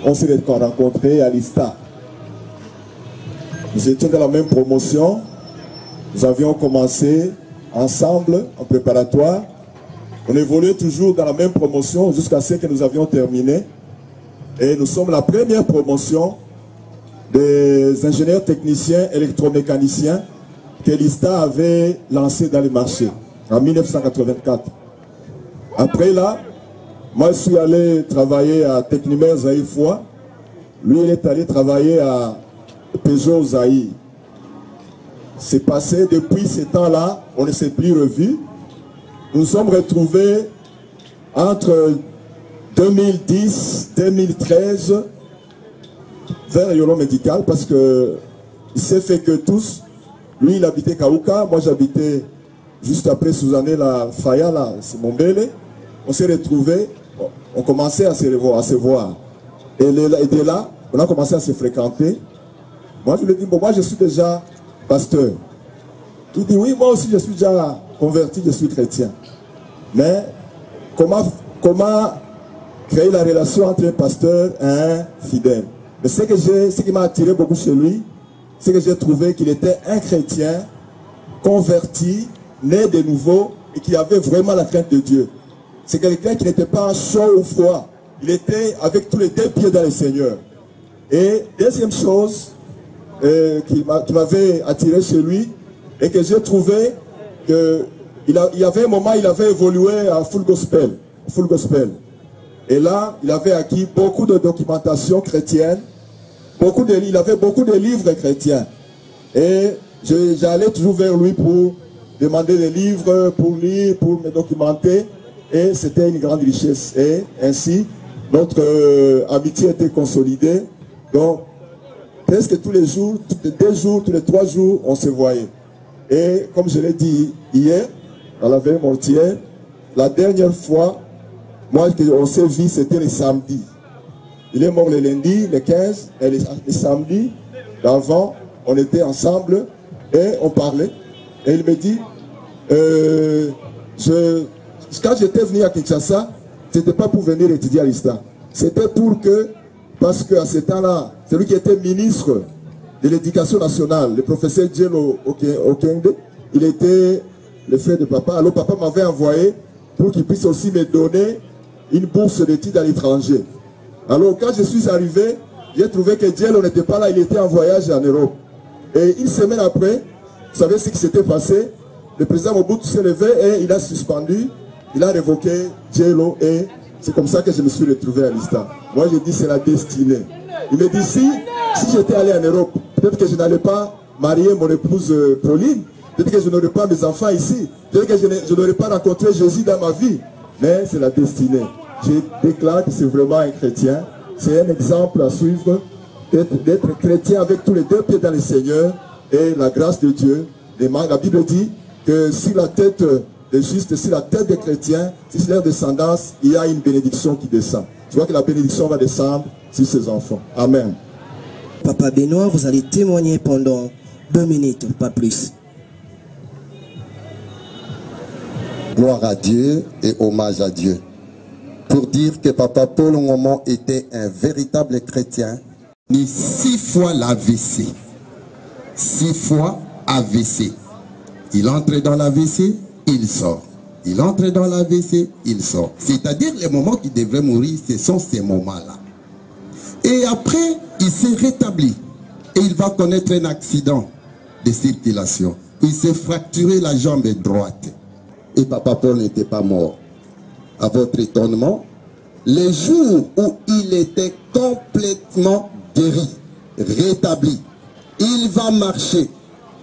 On s'est rencontrés à l'ISTA. Nous étions dans la même promotion. Nous avions commencé ensemble en préparatoire. On évoluait toujours dans la même promotion jusqu'à ce que nous avions terminé. Et nous sommes la première promotion des ingénieurs techniciens électromécaniciens que l'ISTA avait lancé dans le marché en 1984. Après là, moi je suis allé travailler à Technimer Zaïfoua. Lui il est allé travailler à Peugeot Zaï. C'est passé depuis ce temps-là, on ne s'est plus revus. Nous nous sommes retrouvés entre 2010 2013 vers Yolo Médical parce que il s'est fait que tous. Lui, il habitait Kaouka, moi j'habitais juste après Souzané, la Faya, là, c'est mon bébé. On s'est retrouvés, on commençait à se voir. Et de là, on a commencé à se fréquenter. Moi, je lui ai dit, bon, moi je suis déjà pasteur. Il dit, oui, moi aussi je suis déjà converti, je suis chrétien. Mais comment créer la relation entre un pasteur et un fidèle? Mais ce qui m'a attiré beaucoup chez lui, c'est que j'ai trouvé qu'il était un chrétien converti, né de nouveau et qui avait vraiment la crainte de Dieu. C'est quelqu'un qui n'était pas chaud ou froid. Il était avec tous les 2 pieds dans le Seigneur. Et deuxième chose qui m'avait attiré chez lui et que j'ai trouvé qu'il y avait un moment, il avait évolué à Full Gospel. Et là, il avait acquis beaucoup de documentation chrétienne. Il avait beaucoup de livres chrétiens. Et j'allais toujours vers lui pour demander des livres, pour lire, pour me documenter. Et c'était une grande richesse. Et ainsi, notre amitié était consolidée. Donc, presque tous les jours, tous les 2 jours, tous les 3 jours, on se voyait. Et comme je l'ai dit hier, dans la veille mortière, la dernière fois, moi, on s'est vu, c'était le samedi. Il est mort le lundi, le 15, et le samedi d'avant, on était ensemble et on parlait. Et il me dit, quand j'étais venu à Kinshasa, ce n'était pas pour venir étudier à l'ISTA. C'était pour que, parce qu'à ce temps-là, celui qui était ministre de l'Éducation nationale, le professeur Djelo Okende, il était le frère de papa. Alors papa m'avait envoyé pour qu'il puisse aussi me donner une bourse d'études à l'étranger. Alors quand je suis arrivé, j'ai trouvé que Djelo n'était pas là, il était en voyage en Europe. Et une semaine après, vous savez ce qui s'était passé? Le président Mobutu s'est levé et il a suspendu, il a révoqué Djelo et c'est comme ça que je me suis retrouvé à l'ISTA. Moi je dis c'est la destinée. Il me dit si j'étais allé en Europe, peut-être que je n'allais pas marier mon épouse Pauline, peut-être que je n'aurais pas mes enfants ici, peut-être que je n'aurais pas rencontré Jésus dans ma vie. Mais c'est la destinée. Je déclare que c'est vraiment un chrétien. C'est un exemple à suivre, d'être chrétien avec tous les 2 pieds dans le Seigneur et la grâce de Dieu. La Bible dit que si la tête les justes, sur la tête des chrétiens, sur leur descendance, il y a une bénédiction qui descend. Tu vois que la bénédiction va descendre sur ses enfants. Amen. Papa Benoît, vous allez témoigner pendant 2 minutes, pas plus. Gloire à Dieu et hommage à Dieu. Pour dire que Papa Paul Ngomon était un véritable chrétien, ni 6 fois l'AVC. 6 fois AVC. Il entre dans l'AVC, il sort. Il entre dans l'AVC, il sort. C'est-à-dire les moments qui devraient mourir, ce sont ces moments-là. Et après, il s'est rétabli. Et il va connaître un accident de circulation. Il s'est fracturé la jambe droite. Et Papa Paul n'était pas mort. À votre étonnement, les jours où il était complètement guéri, rétabli, il va marcher,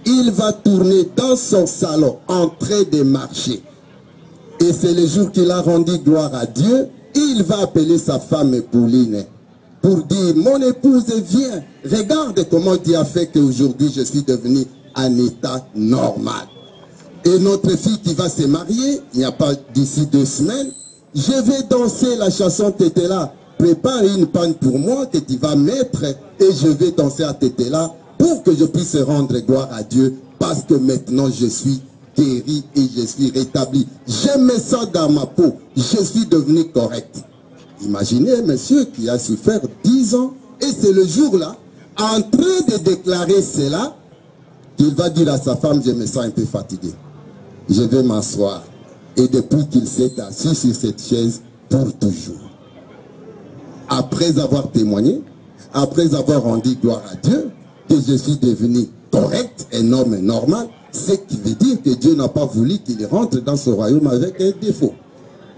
il va tourner dans son salon en train de marcher. Et c'est le jour qu'il a rendu gloire à Dieu, il va appeler sa femme Pauline pour dire, mon épouse vient, regarde comment Dieu a fait qu'aujourd'hui je suis devenu en état normal. Et notre fille qui va se marier, il n'y a pas d'ici 2 semaines, je vais danser la chanson Tétéla. Prépare une panne pour moi que tu vas mettre et je vais danser à Tétéla pour que je puisse rendre gloire à Dieu parce que maintenant je suis guéri et je suis rétabli. Je me sens dans ma peau, je suis devenu correct. Imaginez un monsieur qui a souffert 10 ans et c'est le jour-là, en train de déclarer cela, qu'il va dire à sa femme, je me sens un peu fatigué. Je vais m'asseoir. Et depuis qu'il s'est assis sur cette chaise, pour toujours. Après avoir témoigné, après avoir rendu gloire à Dieu, que je suis devenu correct, un homme normal, ce qui veut dire que Dieu n'a pas voulu qu'il rentre dans ce royaume avec un défaut.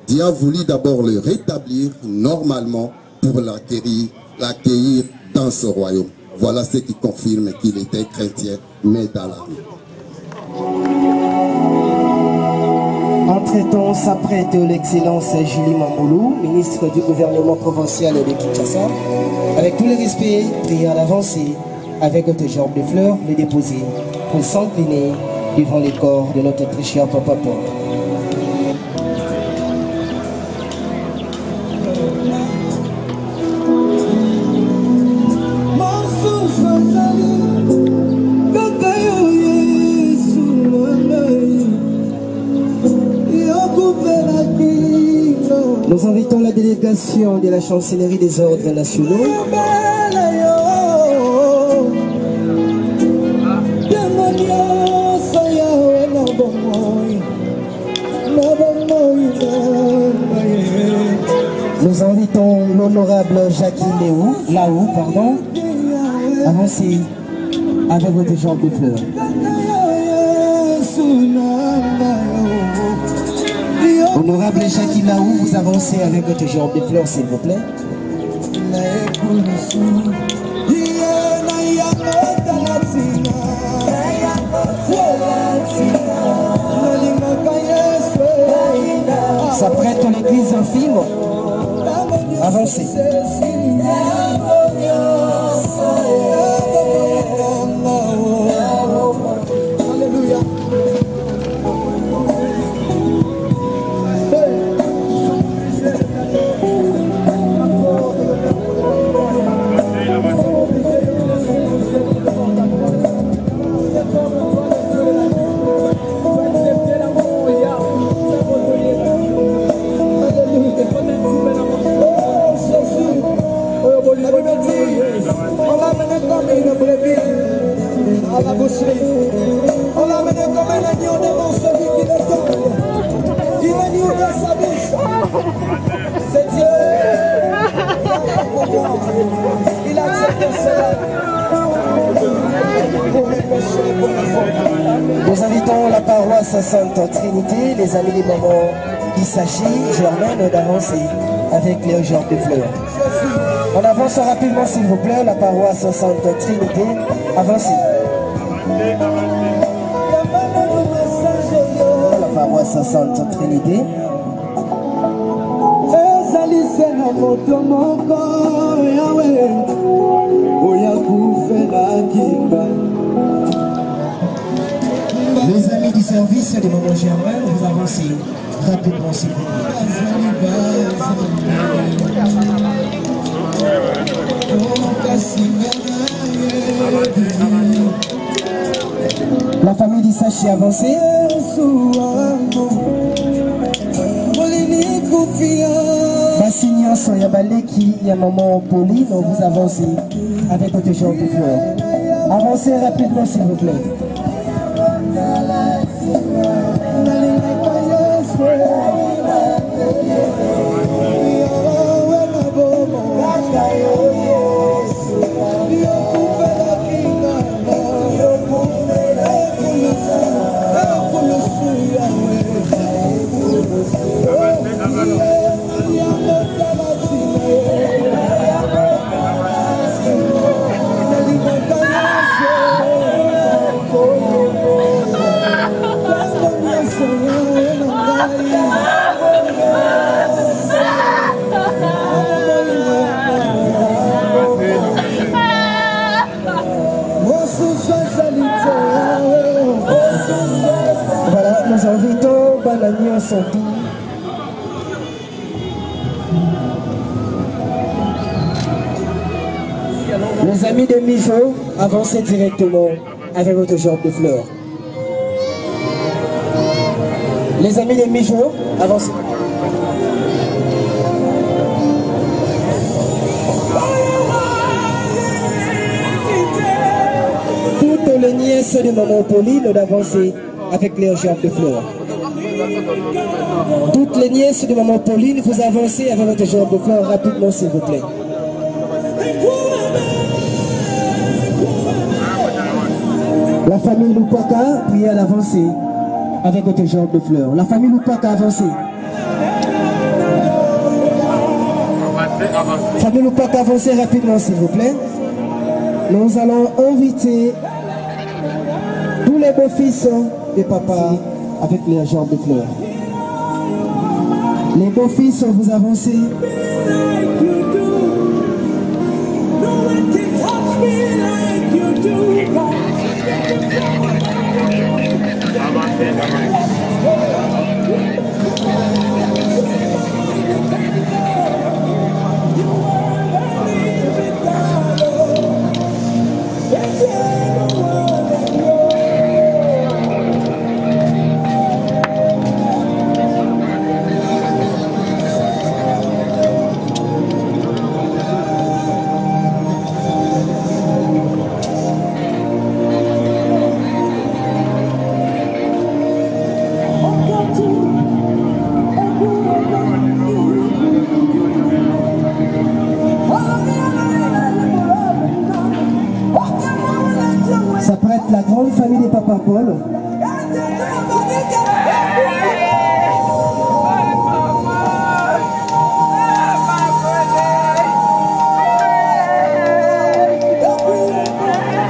Dieu a voulu d'abord le rétablir normalement pour l'accueillir dans ce royaume. Voilà ce qui confirme qu'il était chrétien, mais dans la vie. Entre-temps, s'apprête l'excellence Julie Mamboulou, ministre du gouvernement provincial de Kinshasa. Avec tout le respect, priez à l'avancer, avec votre gerbe de fleurs, les déposer, pour s'incliner devant les corps de notre très cher Papa Paul. Nous invitons la délégation de la chancellerie des ordres nationaux. Nous invitons l'honorable Jackie Laou, avancez avec votre jambe de fleurs. Honorable Jackie Laou, vous avancez avec votre jambe de fleurs, s'il vous plaît. S'apprête l'église infime. Avancez. On l'a mené comme un agneau devant celui qui le tombe. Il est venu dans sa bouche. C'est Dieu. Il a accepté cela pour mes péchés, pour mes fautes. Nous invitons la paroisse Sainte Trinité, les amis des mamans Issachi, Germaine, d'avancer avec les gerbes de fleurs. On avance rapidement s'il vous plaît, la paroisse Sainte Trinité, avancez. La paroisse Sainte Trinité. Les amis du service de Maman Germain, vous avancez rapidement s'il vous plaît. La famille d'Issachi avancée. Bassignan Soyabaleki, il y a Maman Pauline, vous avancez avec votre genre de fleurs. Avancez rapidement s'il vous plaît. Voilà, nous invitons Banani Santi. Les amis de Mijo, avancez directement avec votre genre de fleurs. Les amis de Mijo, avancez. Toutes les nièces de Maman Pauline d'avancer avec leurs gerbes de fleurs. Toutes les nièces de Maman Pauline, vous avancez avec votre gerbe de fleurs rapidement s'il vous plaît. La famille Lupaka, puis à l'avancée avec votre gerbe de fleurs. La famille Lupaka avancez. Famille Lupaka avancez rapidement s'il vous plaît. Nous allons inviter tous les beaux-fils de papa avec les gerbes de fleurs. Les beaux-fils, vous avancez. S'apprête la grande famille des Papa Paul.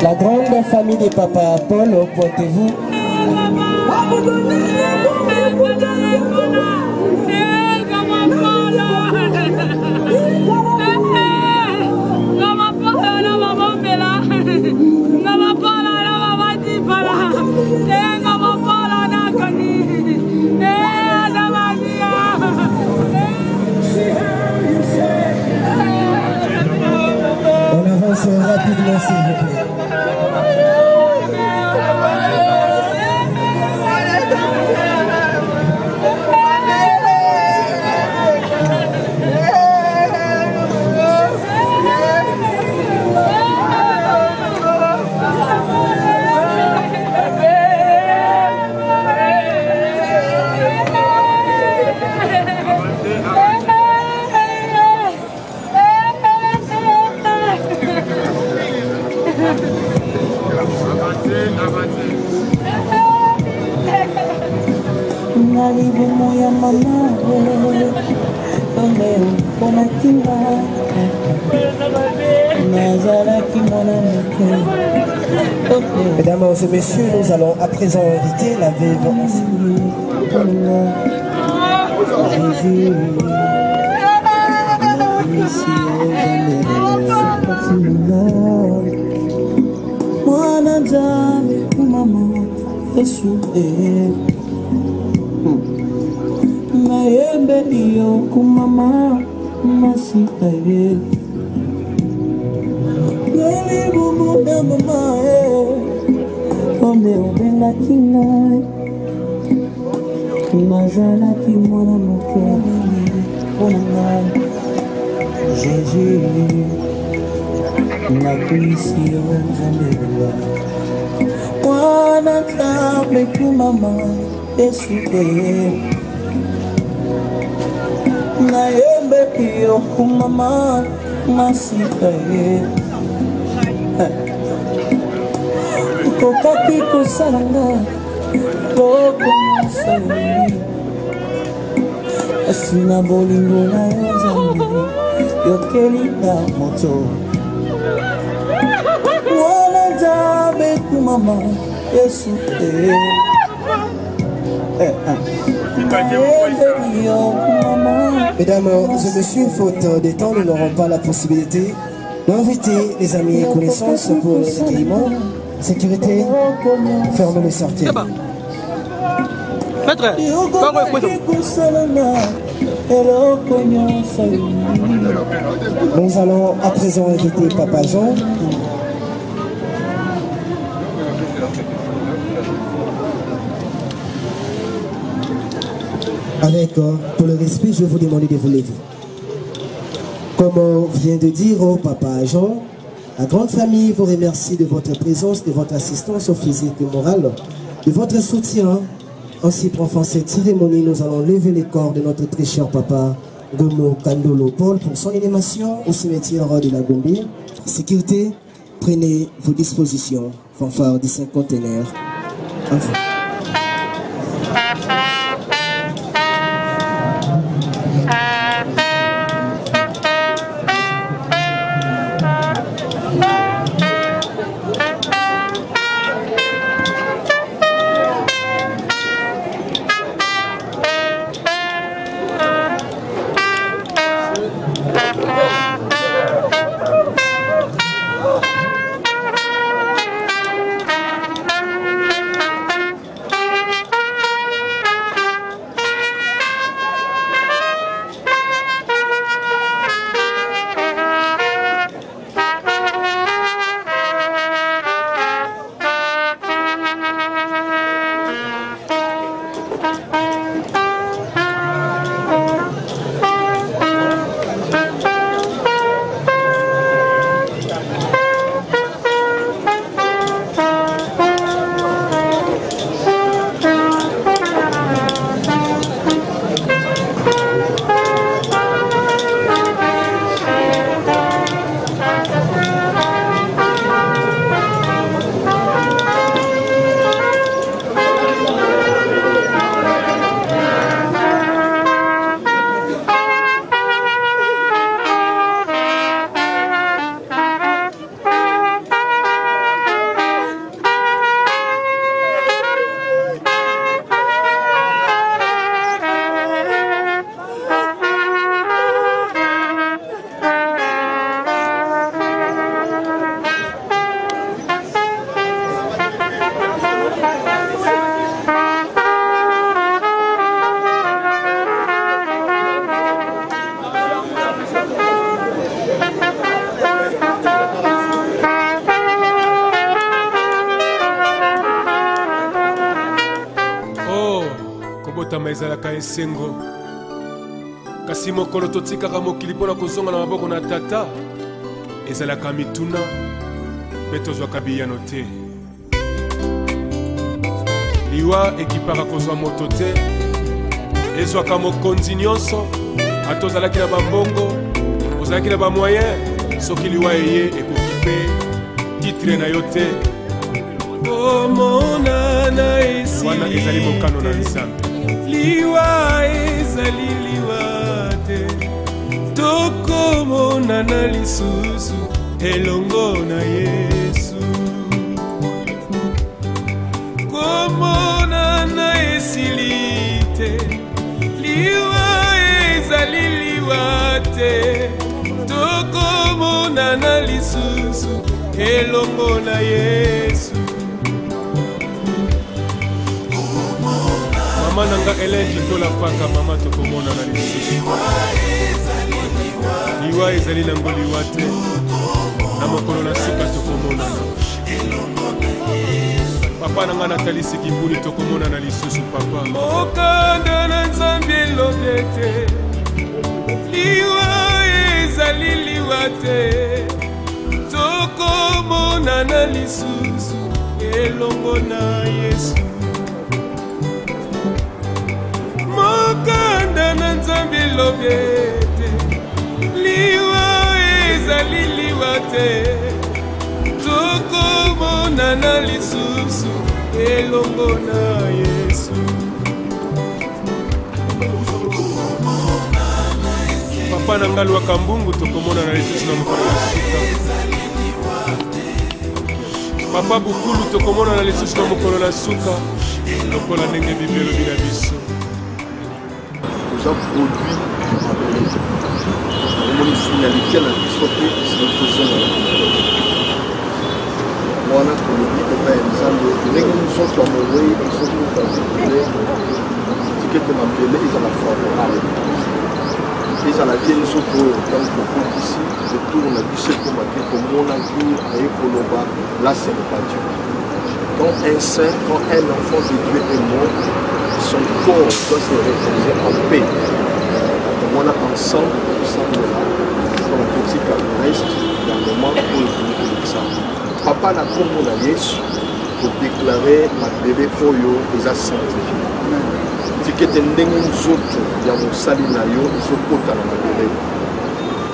La grande famille des Papa Paul, pointez-vous. On avance rapidement s'il vous plaît. Mesdames et messieurs, nous allons à présent inviter la veuve Yesu Mayembe iyo kumama masika Ngali bubu na mama Ome obenga kinai Mazala ki mwana mokeli Onangai Jésus Nakuisi ozambela Wana kame kumama Yesu Nayembe iyo kumama masika Kokaki kosalanga Koko masali Asina bolingo na yozambi Yokeli na moto Wala jabe kumama Yesu Mesdames et messieurs, faute de temps, nous n'aurons pas la possibilité d'inviter les amis et connaissances pour le recueillement. Sécurité, fermez le sortie. Nous allons à présent inviter Papa Jean. Avec, pour le respect, je vais vous demander de vous lever. Comme vient de dire au Papa Jean, la grande famille vous remercie de votre présence, de votre assistance physique et morale, de votre soutien. Ainsi, pour faire cette cérémonie, nous allons lever les corps de notre très cher papa, Gomo Kandolo Paul, pour son animation au cimetière de la Gombe. Sécurité, prenez vos dispositions. Fanfare des 5 conteneurs. À vous. Sengo kasi mokolo totikaka mokili mpona kozonga na maboko na tata ezalaka mituna mpe tozwaka biyano te liwa ekipaka kozwa moto te ezwaka mokonzi nyonso ata ozalaki na bambongo ozalaki na bamoyen soki liwa eye ekoki mpe titre na yo te omonana esi wana ezali mokano na nzambe liwa ezali liwa te tokomonana lisusu elongo na Yesu komonana esili te liwa ezali liwa te tokomonana lisusu elongo na Yesu Maman nanga Hélène Kitola Paka mama tokomona na lisusu. Liwa ezali nango liwa te. Na mokolo na suka tokomona na. Papa nanga Nathalie Sikibuli tokomona na lisusu papa. Okanda na Nzambe lobete. Liwa ezali liwa te. Tokomona na lisusu elongo na Yesu. Mokanda na Nzambe lobete. Liwa ezali liwa te. Tokomona na lisusu elongo na Yesu. Papa na ngalwa kambungu tokomona na lisusu na mokolo na suka. Papa bukulu tokomona na lisusu na mokolo na suka. Lokola ndenge Bible lobi na biso. Nous avons produit une finalité à la société qui se représente dans la communauté. Moi, on a trouvé que par exemple, les gens sont comme oui, ils sont tous particuliers. Ce qui est appelé, ils ont la favorable. Ils ont la tienne sur pour tant que beaucoup ici, je tourne à bûcher pour marquer pour mon avis, à Epoloba, là c'est le pas Dieu. Quand un saint, quand un enfant de Dieu est mort, son corps doit se reposer en paix. On a ensemble, dans le petit reste dans le moment où il est comme ça. Papa n'a pas mon Yesu pour déclarer ma bébé Poyo et sa sanctifié. Si tu es un dingue zoto, il y a mon sali na yo, il faut porter dans ma bébé.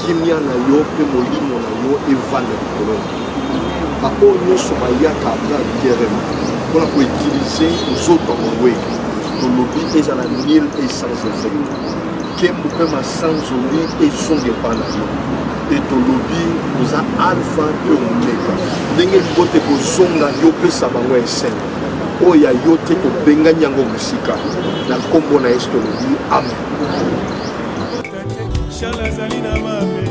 Kimia na yo, pe molimo na yo, et va le colon. Papa yo somaya kabla guerre. Pour utiliser les autres en way. Le lobby est à la mille et sans effet. Qui peut ma sans oubli et son départ. Et le lobby nous a alpha et oméga. Dengue bote ko zonga yo pe sabango esen. Oya yo te ko benga nyango musika. Na kombo na esto lobby. Amen. Shalazalina mame.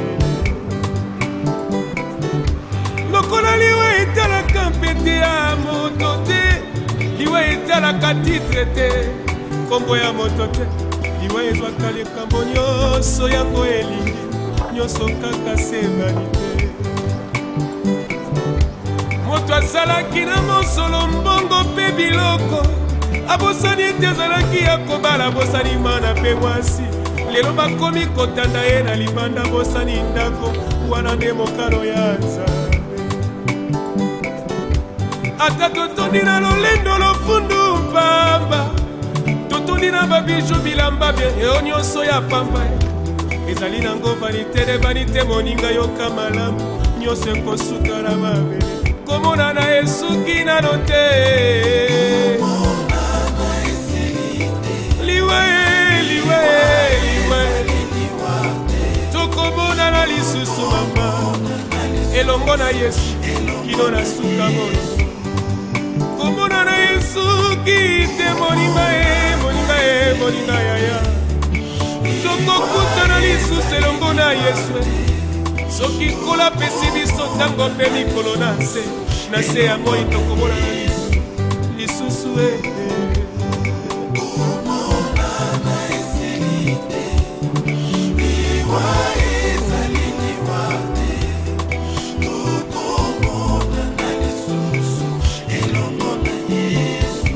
Lokola liwa etala kampete ya motote. Liwa etala katitre te. Kombo ya motote. Liwa ezwa kale kambo nyonso yango elingi. Nyonso kaka se vanité. Moto azalaki na mosolo mbongo pe biloko. Abosani ete azalaki ya kobala abosani mana pe mwasi. Lelo bakomi kotanda ye na libanda bosani ndako. Wana nde mokano ya Nzambe. Ata totondi na lolendo lofundu pamba. Totondi na babiju bilamba bien. Eo nyonso ya pamba. Ezali nango vanité de vanité moninga yoka malamu. Nyonso ekosuka na mabele. Komona na esuki na note. Liwe, liwe, liwe. Tokomona na lisusu mama. Elongo na Yesu kino na suka moyo. Komona na Yesu kite moninga e, moninga e, moninga ya ya. Tokokuta na lisusu elongo na Yesu. Soki kola pesi biso tango pe mikolo na se ya moi tokomona na lisusu e.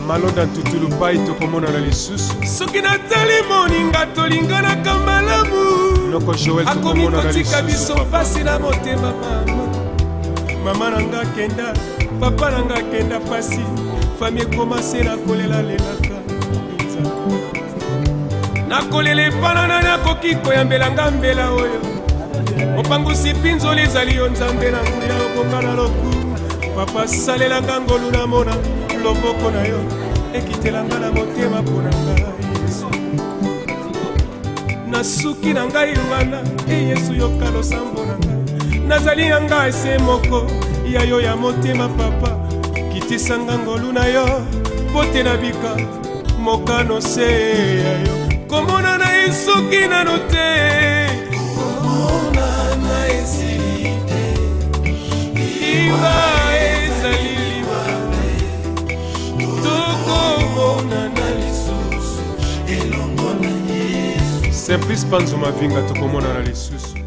Malonda tutulu pai tokomona na lisusu. Soki natali moninga tolingana kamalamu. Noko Joel tokomona na lisusu. Biso pasi na motema mama. Mama nanga kenda, papa nanga kenda pasi. Famille commencé na kolela lelaka. Na kolele panana na koki koyambela ngambela oyo. Mopangusi pinzo lezali yo Nzambe na nguya okongana loku. Papa salela ngangolu na mona loboko na yo. Ekitelanga na motema pona ngai Yesu. Nasuki na ngai wana e Yesu yokalo sambo na ngai. Nazali na ngai se moko ya yo ya motema papa. Kitisanga ngolu na yo pote na bika mokano se ya yo. Komona na Yesu kina note. Komona na esite. Iwa ezali liwa. Tokomona na lisusu Chris Panzo Mavinga tokomona na lisusu